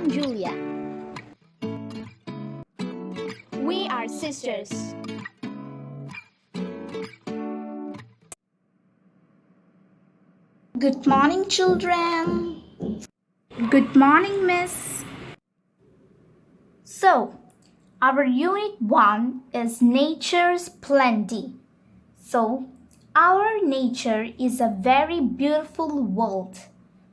I'm Julia. We are sisters. Good morning, children. Good morning, Miss. So, our Unit 1 is Nature's Plenty. So, our nature is a very beautiful world.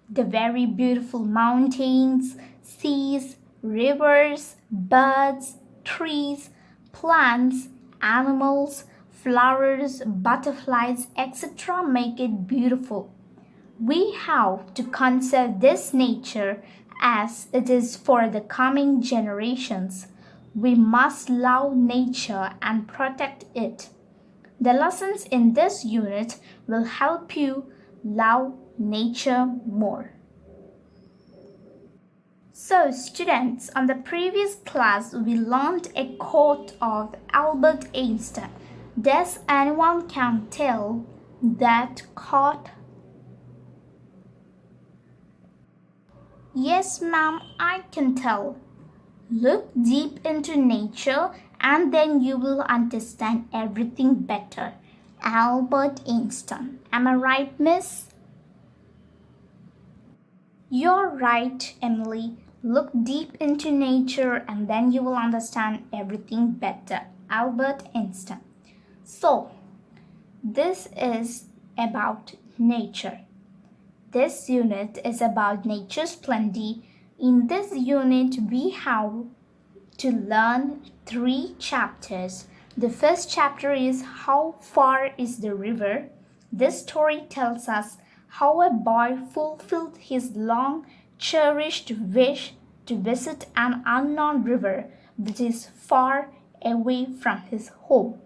The very beautiful mountains, seas, rivers, birds, trees, plants, animals, flowers, butterflies, etc. make it beautiful. We have to conserve this nature as it is for the coming generations. We must love nature and protect it. The lessons in this unit will help you love nature more. So students, on the previous class we learned a quote of Albert Einstein. Does anyone can tell that quote? Yes, ma'am, I can tell. Look deep into nature and then you will understand everything better. Albert Einstein. Am I right, miss? You're right, Emily. Look deep into nature and then you will understand everything better. Albert Einstein. So, this is about nature. This unit is about nature's plenty. In this unit, we have to learn 3 chapters. The first chapter is How Far is the River? This story tells us how a boy fulfilled his long cherished wish to visit an unknown river that is far away from his home.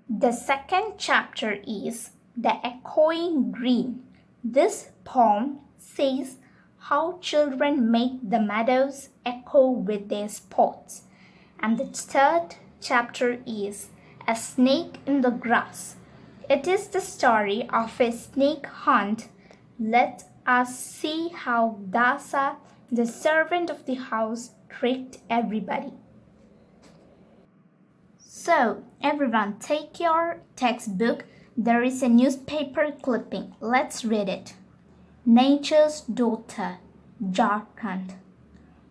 The second chapter is The Echoing Green. This poem says how children make the meadows echo with their sports. And the third chapter is A Snake in the Grass. It is the story of a snake hunt. Let us see how Dasa, the servant of the house, tricked everybody. So, everyone, take your textbook. There is a newspaper clipping. Let's read it. Nature's daughter, Jharkhand.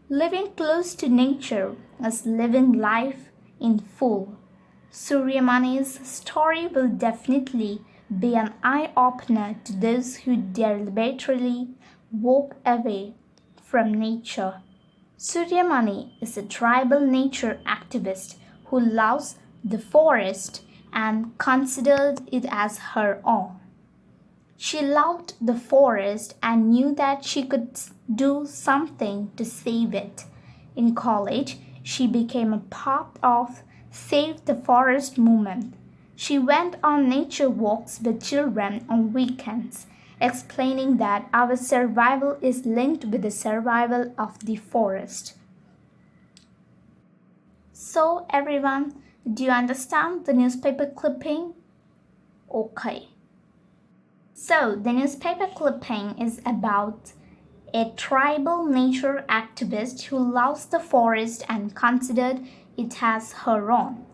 Living close to nature is living life in full. Suryamani's story will definitely be an eye-opener to those who deliberately walk away from nature. Suryamani is a tribal nature activist who loves the forest and considered it as her own. She loved the forest and knew that she could do something to save it. In college, she became a part of Save the Forest movement. She went on nature walks with children on weekends, explaining that our survival is linked with the survival of the forest. So, everyone, do you understand the newspaper clipping? Okay. So, the newspaper clipping is about a tribal nature activist who loves the forest and considered it as her own.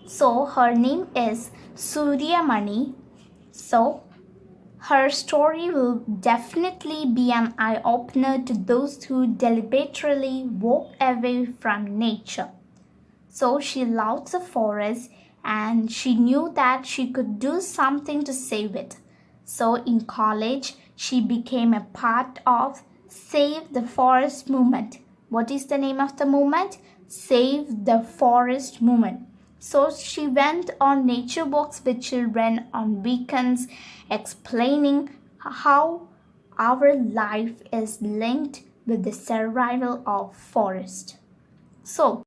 So, her name is Suryamani. So, her story will definitely be an eye-opener to those who deliberately walk away from nature. So, she loved the forest and she knew that she could do something to save it. So in college, she became a part of Save the Forest movement. What is the name of the movement? Save the Forest movement. So she went on nature walks with children on weekends, explaining how our life is linked with the survival of forest. So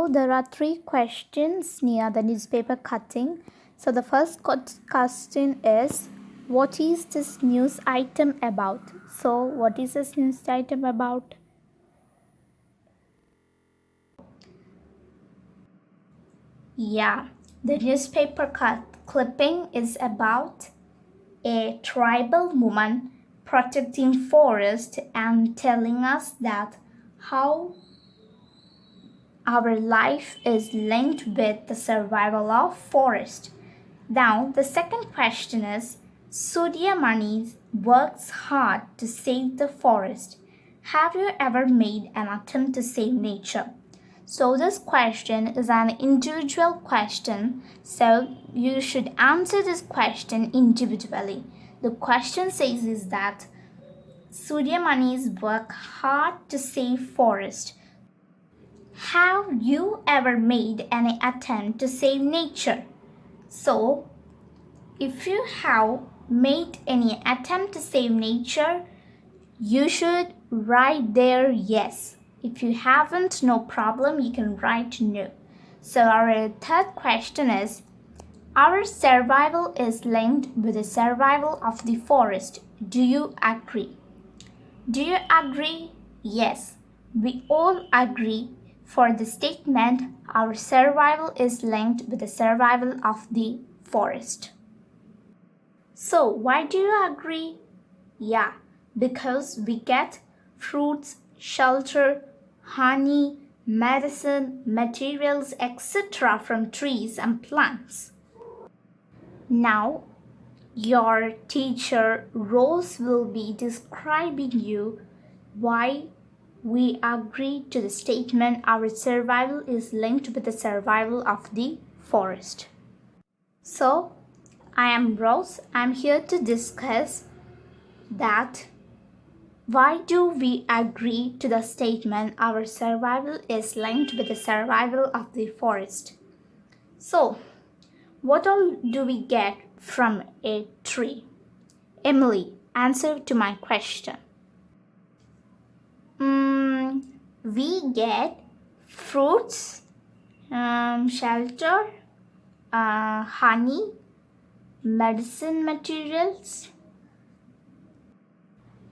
there are 3 questions near the newspaper cutting. So the first question is, what is this news item about? So what is this news item about? Yeah, the newspaper clipping is about a tribal woman protecting forest and telling us that how our life is linked with the survival of forest. Now the second question is, Suryamani works hard to save the forest. Have you ever made an attempt to save nature? So this question is an individual question, so you should answer this question individually. The question says is that Suryamani's work hard to save forest. Have you ever made any attempt to save nature? So, if you have made any attempt to save nature, you should write there yes. If you haven't, no problem, you can write no. So our third question is, our survival is linked with the survival of the forest. Do you agree? Do you agree? Yes. We all agree for the statement, our survival is linked with the survival of the forest. So why do you agree? Yeah, because we get fruits, shelter, honey, medicine, materials, etc. from trees and plants. Now, your teacher Rose will be describing you why we agree to the statement our survival is linked with the survival of the forest. So, I am Rose. I am here to discuss that why do we agree to the statement our survival is linked with the survival of the forest? So, what all do we get from a tree? Emily, answer to my question. We get fruits, shelter, honey, medicine materials.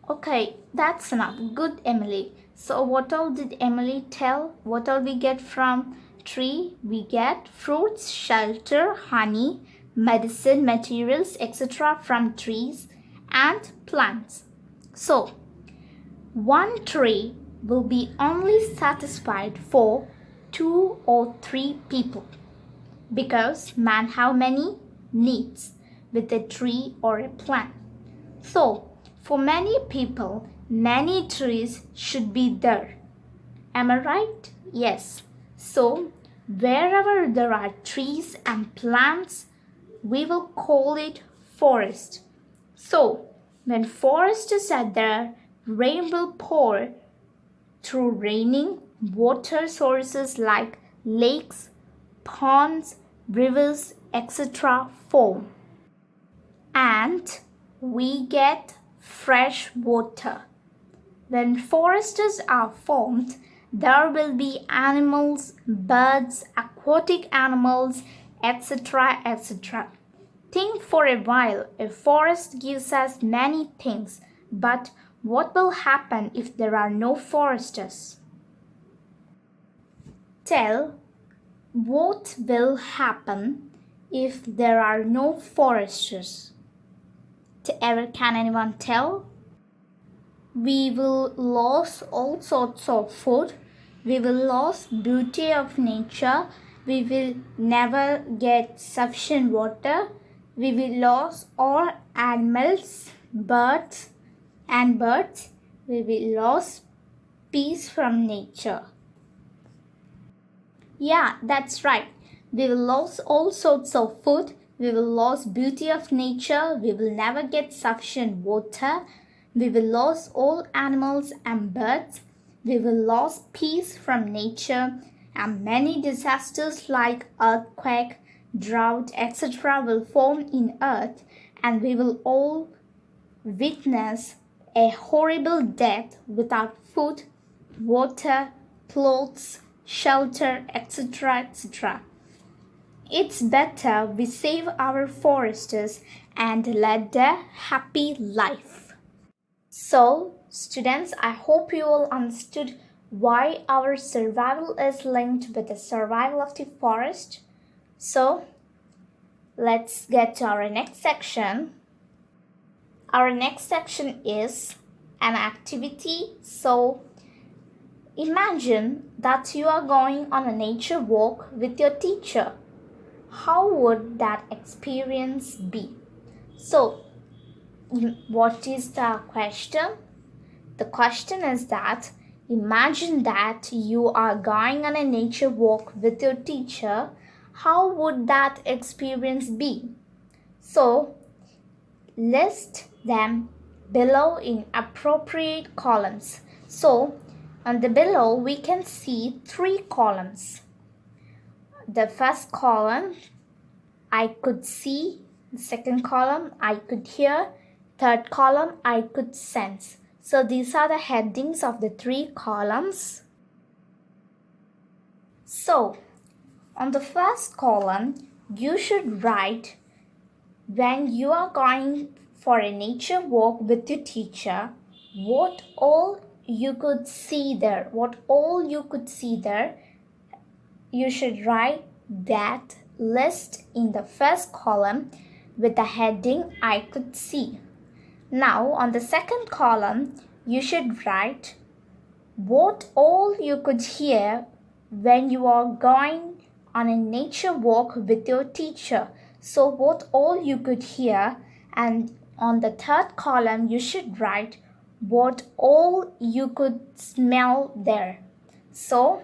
Okay, that's enough. Good, Emily. So what all did Emily tell? What all we get from tree? We get fruits, shelter, honey, medicine materials, etc. from trees and plants. So one tree will be only satisfied for 2 or 3 people, because man have many needs with a tree or a plant. So for many people, many trees should be there. Am I right? Yes. So wherever there are trees and plants, we will call it forest. So when forests are there, rain will pour through raining water sources like lakes, ponds, rivers, etc. form. And we get fresh water. When forests are formed, there will be animals, birds, aquatic animals, etc. etc. Think for a while, a forest gives us many things, but what will happen if there are no forests? Tell what will happen if there are no forests. Can anyone tell? We will lose all sorts of food. We will lose beauty of nature. We will never get sufficient water. We will lose all animals, birds. We will lose peace from nature. Yeah, that's right. We will lose all sorts of food. We will lose beauty of nature. We will never get sufficient water. We will lose all animals and birds. We will lose peace from nature, and many disasters like earthquake, drought, etc. will form in earth, and we will all witness a horrible death without food, water, clothes, shelter, etc. etc. It's better we save our forests and lead a happy life. So, students, I hope you all understood why our survival is linked with the survival of the forest. So, let's get to our next section. Our next section is an activity. So imagine that you are going on a nature walk with your teacher. How would that experience be? So, what is the question? The question is that imagine that you are going on a nature walk with your teacher. How would that experience be? So, list them below in appropriate columns. So, on the below we can see 3 columns. The first column, I could see. The second column, I could hear. Third column, I could sense. So these are the headings of the 3 columns. So on the first column, you should write when you are going for a nature walk with your teacher, what all you could see there. You should write that list in the first column with the heading I could see. Now on the second column, you should write what all you could hear when you are going on a nature walk with your teacher. So what all you could hear, and on the third column you should write what all you could smell there. So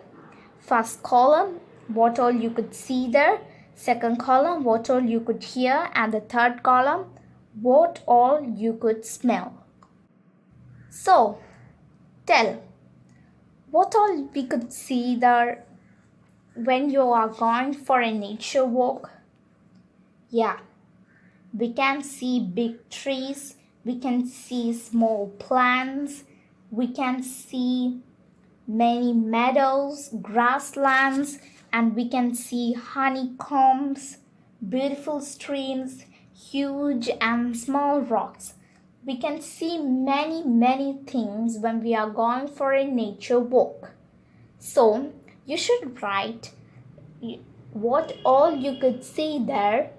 first column, what all you could see there. Second column, what all you could hear. And the third column, what all you could smell. So, tell, what all we could see there when you are going for a nature walk? Yeah, we can see big trees, we can see small plants, we can see many meadows, grasslands, and we can see honeycombs, beautiful streams, huge and small rocks. We can see many things when we are going for a nature walk. So you should write what all you could see there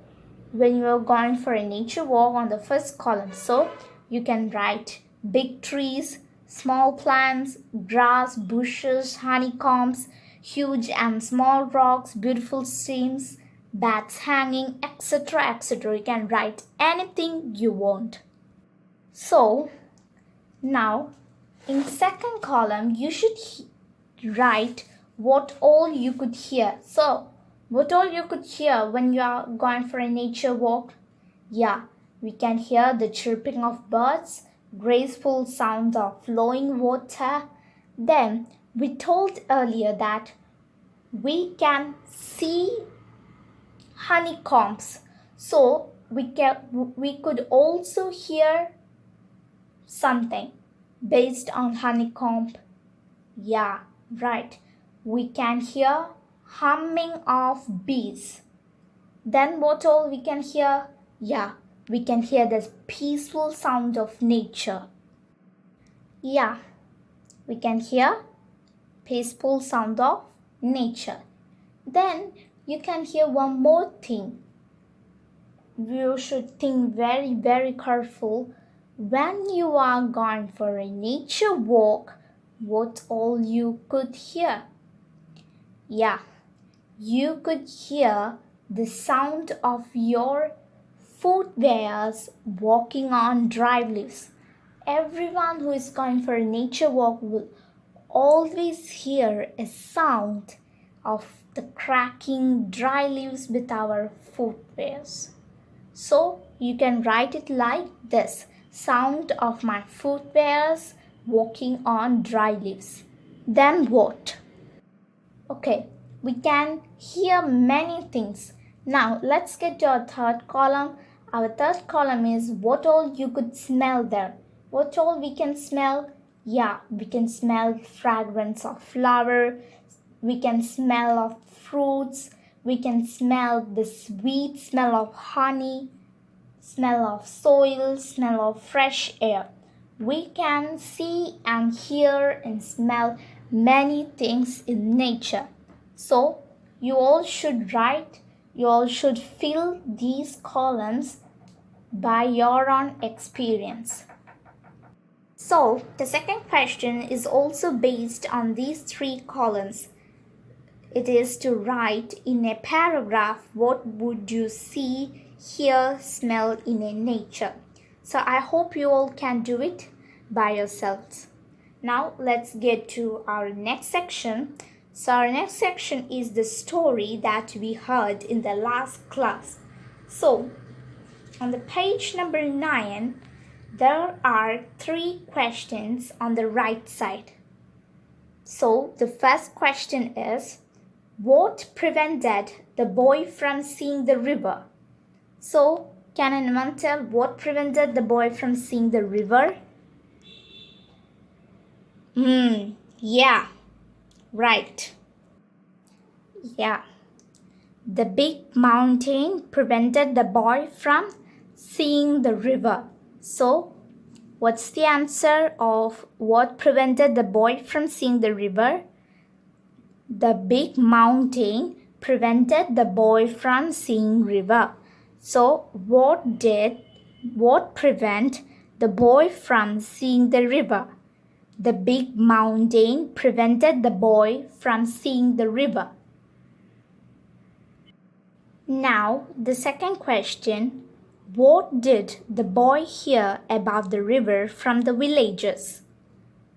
when you are going for a nature walk on the first column. So you can write big trees, small plants, grass, bushes, honeycombs, huge and small rocks, beautiful streams, bats hanging, etc. You can write anything you want. So now in second column you should write what all you could hear. So what all you could hear when you are going for a nature walk? Yeah, we can hear the chirping of birds, graceful sounds of flowing water. Then we told earlier that we can see honeycombs. So we could also hear something based on honeycomb. Yeah, right. We can hear humming of bees. Then what all we can hear? Yeah, we can hear the peaceful sound of nature. Yeah, we can hear peaceful sound of nature. Then you can hear one more thing. You should think very careful. When you are going for a nature walk, what all you could hear? Yeah, you could hear the sound of your footwears walking on dry leaves. Everyone who is going for a nature walk will always hear a sound of the cracking dry leaves with our footwears. So you can write it like this: sound of my footwears walking on dry leaves. Then what? Okay, we can hear many things. Now let's get to our third column. Our third column is what all you could smell there. What all we can smell? Yeah, we can smell fragrance of flower. We can smell of fruits. We can smell the sweet smell of honey, smell of soil, smell of fresh air. We can see and hear and smell many things in nature. So you all should fill these columns by your own experience. So, the second question is also based on these three columns. It is to write in a paragraph what would you see, hear, smell in a nature. So, I hope you all can do it by yourselves. Now, let's get to our next section. So, our next section is the story that we heard in the last class. So, on the page number 9, there are 3 questions on the right side. So the first question is, what prevented the boy from seeing the river? So can anyone tell what prevented the boy from seeing the river? Yeah, right. Yeah. The big mountain prevented the boy from seeing the river. So, what's the answer of what prevented the boy from seeing the river? The big mountain prevented the boy from seeing river. So, what prevent the boy from seeing the river? The big mountain prevented the boy from seeing the river. Now, the second question. What did the boy hear about the river from the villagers?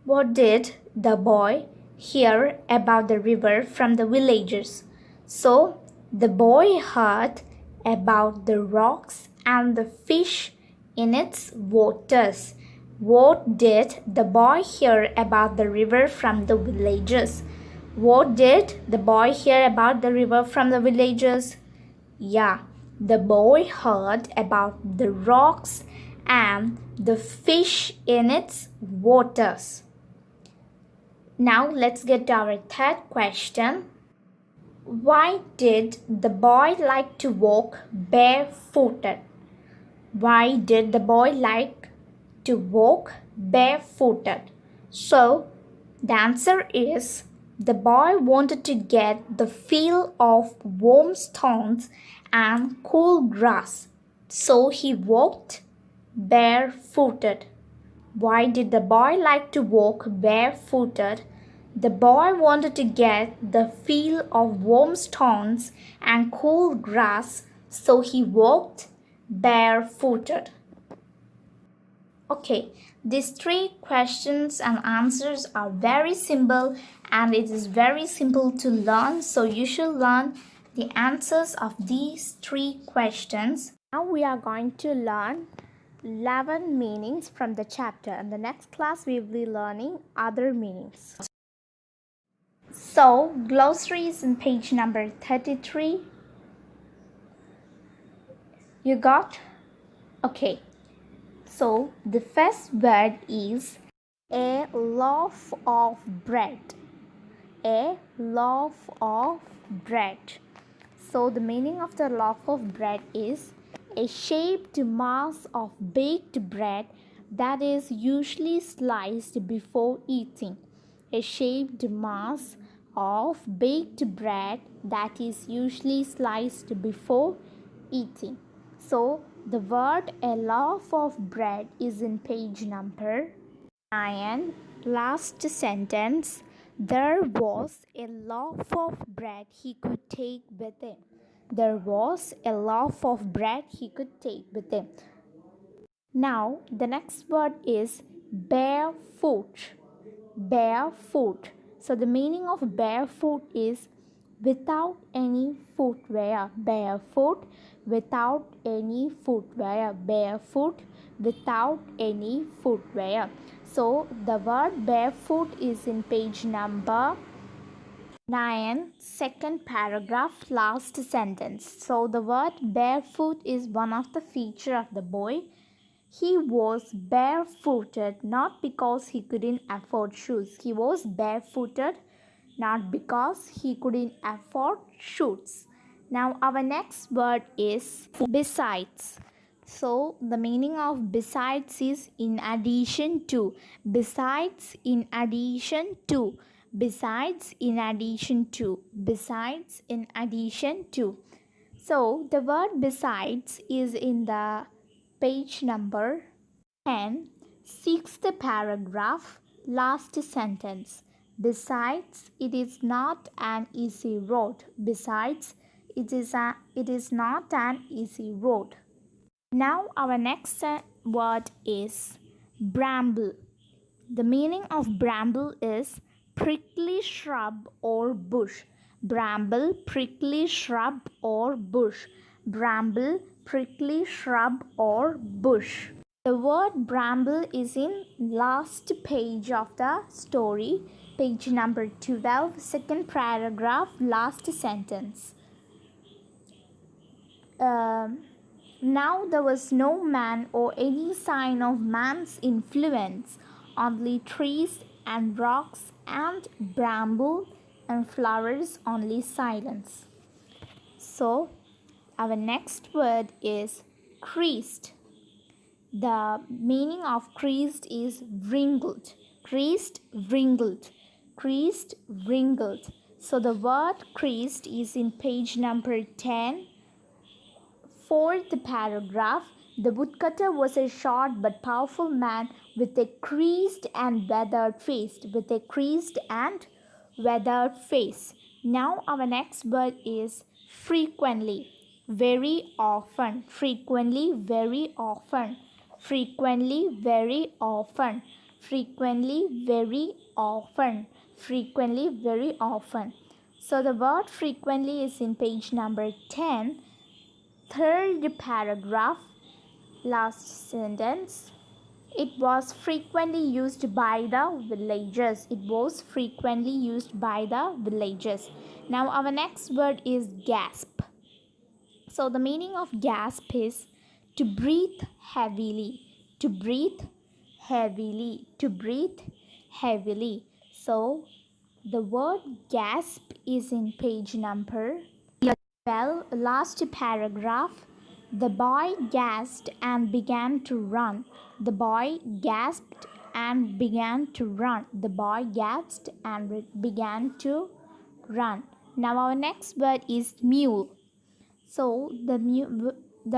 What did the boy hear about the river from the villagers? So, the boy heard about the rocks and the fish in its waters. What did the boy hear about the river from the villagers? What did the boy hear about the river from the villagers? Yeah, the boy heard about the rocks and the fish in its waters. Now let's get to our third question. Why did the boy like to walk barefooted? Why did the boy like to walk barefooted? So the answer is the boy wanted to get the feel of warm stones and cool grass. So he walked barefooted. Why did the boy like to walk barefooted? The boy wanted to get the feel of warm stones and cool grass, so he walked barefooted. Okay, these 3 questions and answers are very simple and it is very simple to learn. So you should learn the answers of these 3 questions. Now we are going to learn 11 meanings from the chapter, and the next class we will be learning other meanings. So, glossary is in page number 33. You got? Okay. So, the first word is a loaf of bread. A loaf of bread. So, the meaning of the loaf of bread is a shaped mass of baked bread that is usually sliced before eating. A shaped mass of baked bread that is usually sliced before eating. So, the word a loaf of bread is in page number 9. Last sentence. There was a loaf of bread he could take with him. There was a loaf of bread he could take with him. Now, the next word is barefoot. Barefoot. So, the meaning of barefoot is without any footwear. Barefoot, without any footwear. Barefoot, without any footwear. So, the word barefoot is in page number 9, second paragraph, last sentence. So, the word barefoot is one of the feature of the boy. He was barefooted not because he couldn't afford shoes. He was barefooted not because he couldn't afford shoes. Now our next word is besides. So the meaning of besides is in addition to. Besides, in addition to. Besides, in addition to. Besides, in addition to. So the word besides is in the page number 10, sixth paragraph, last sentence. Besides, it is not an easy road. Besides, it is not an easy road. Now our next word is bramble. The meaning of bramble is prickly shrub or bush. Bramble, prickly shrub or bush. Bramble, prickly shrub or bush. The word bramble is in last page of the story, page number 12, second paragraph, last sentence. Now there was no man or any sign of man's influence, only trees and rocks and bramble and flowers, only silence. So, our next word is creased. The meaning of creased is wrinkled. Creased, wrinkled. Creased, wrinkled. So, the word creased is in page number 10. Fourth paragraph. The woodcutter was a short but powerful man with a creased and weathered face. With a creased and weathered face. Now our next word is frequently. Very often. Frequently, very often. Frequently, very often. Frequently, very often. Frequently, very often. So the word frequently is in page number 10. Third paragraph, last sentence. It was frequently used by the villagers. It was frequently used by the villagers. Now our next word is gasp. So the meaning of gasp is to breathe heavily. To breathe heavily. To breathe heavily. So the word gasp is in page number 12, last paragraph. The boy gasped and began to run. The boy gasped and began to run. The boy gasped and began to run. Now our next word is mule. So the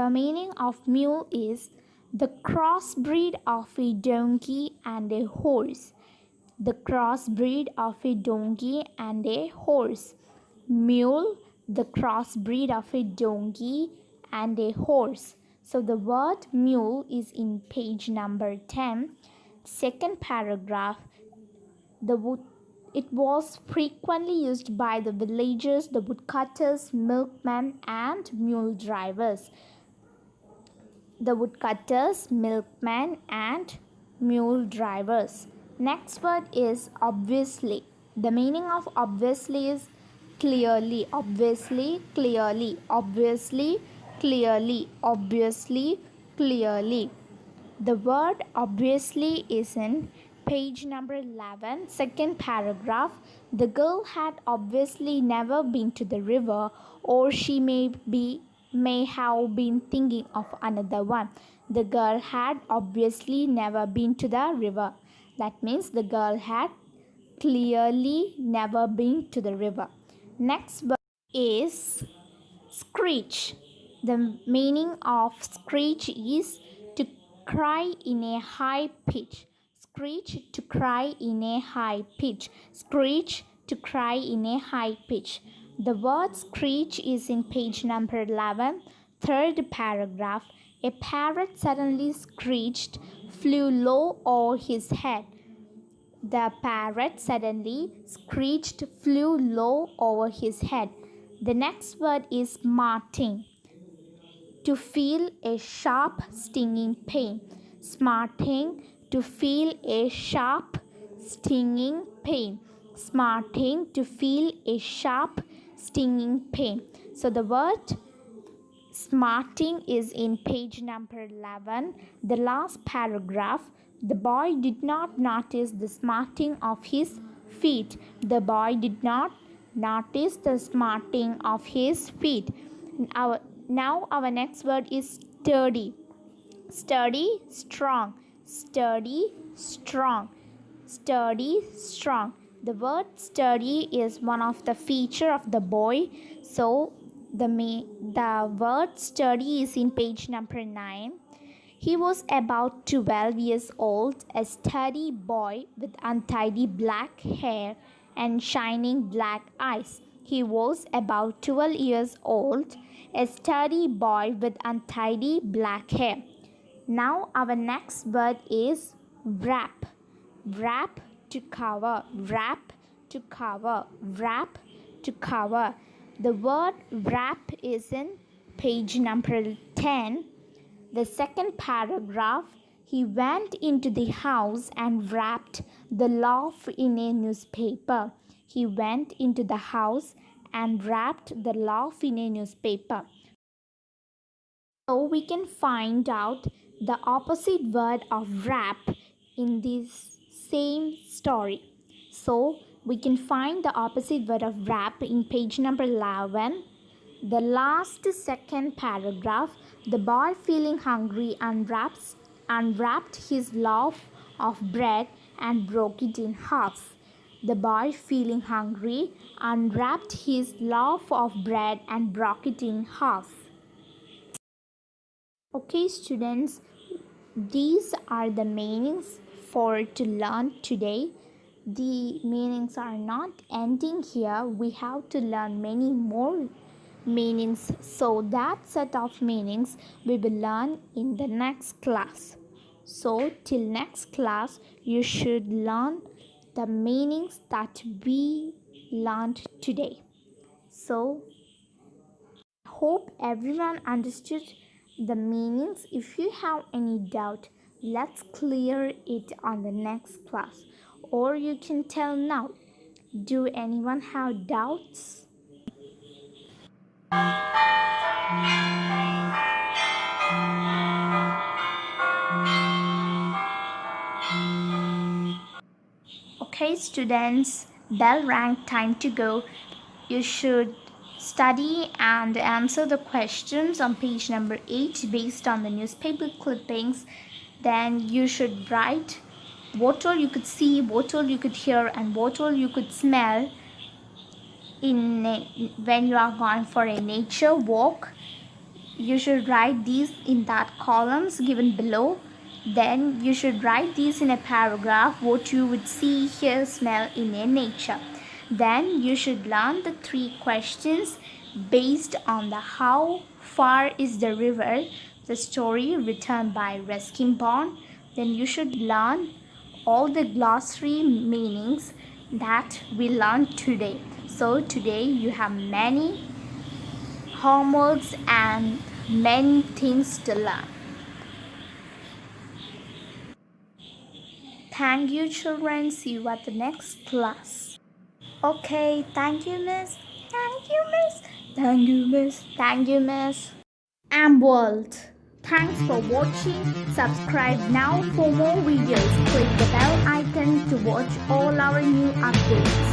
meaning of mule is the crossbreed of a donkey and a horse. The crossbreed of a donkey and a horse. Mule, the crossbreed of a donkey and a horse. So the word mule is in page number 10, second paragraph. It was frequently used by the villagers, the woodcutters, milkmen, and mule drivers. The woodcutters, milkmen, and mule drivers. Next word is obviously. The meaning of obviously is clearly, obviously, clearly, obviously, clearly, obviously, clearly. The word obviously is in page number 11, second paragraph. The girl had obviously never been to the river, or she may have been thinking of another one. The girl had obviously never been to the river. That means the girl had clearly never been to the river. Next word is screech. The meaning of screech is to cry in a high pitch. Screech, to cry in a high pitch. Screech, to cry in a high pitch. The word screech is in page number 11, third paragraph. A parrot suddenly screeched, flew low over his head. The parrot suddenly screeched, flew low over his head. The next word is smarting. To feel a sharp stinging pain. Smarting, to feel a sharp stinging pain. Smarting, to feel a sharp stinging pain. So the word smarting is in page number 11, the last paragraph. The boy did not notice the smarting of his feet. The boy did not notice the smarting of his feet. Now our next word is sturdy. Sturdy, strong. Sturdy, strong. Sturdy, strong. The word sturdy is one of the feature of the boy. So the word sturdy is in page number 9. He was about 12 years old, a sturdy boy with untidy black hair and shining black eyes. He was about 12 years old, a sturdy boy with untidy black hair. Now our next word is wrap. Wrap to cover, wrap to cover, wrap to cover. The word wrap is in page number 10. The second paragraph, he went into the house and wrapped the loaf in a newspaper. He went into the house and wrapped the loaf in a newspaper. So we can find out the opposite word of wrap in this same story. So we can find the opposite word of wrap in page number 11. The last second paragraph, the boy feeling hungry unwrapped his loaf of bread and broke it in half. The boy feeling hungry unwrapped his loaf of bread and broke it in half. Okay students, these are the meanings for to learn today. The meanings are not ending here. We have to learn many more meanings. So that set of meanings we will learn in the next class. So till next class, you should learn the meanings that we learned today. So hope everyone understood the meanings. If you have any doubt, let's clear it on the next class, or you can tell now. Do anyone have doubts? Okay students, bell rang, time to go. You should study and answer the questions on page number 8 based on the newspaper clippings. Then you should write what all you could see, what all you could hear, and what all you could smell when you are going for a nature walk. You should write these in that columns given below. Then you should write these in a paragraph, what you would see, hear, smell in a nature. Then you should learn the 3 questions based on the how far is the river, the story written by Ruskin Bond. Then you should learn all the glossary meanings that we learned today. So today you have many homeworks and many things to learn. Thank you children. See you at the next class. Okay, thank you miss. Thank you miss. Thank you miss. Thank you miss. And world. Thanks for watching. Subscribe now for more videos. Click the bell icon to watch all our new updates.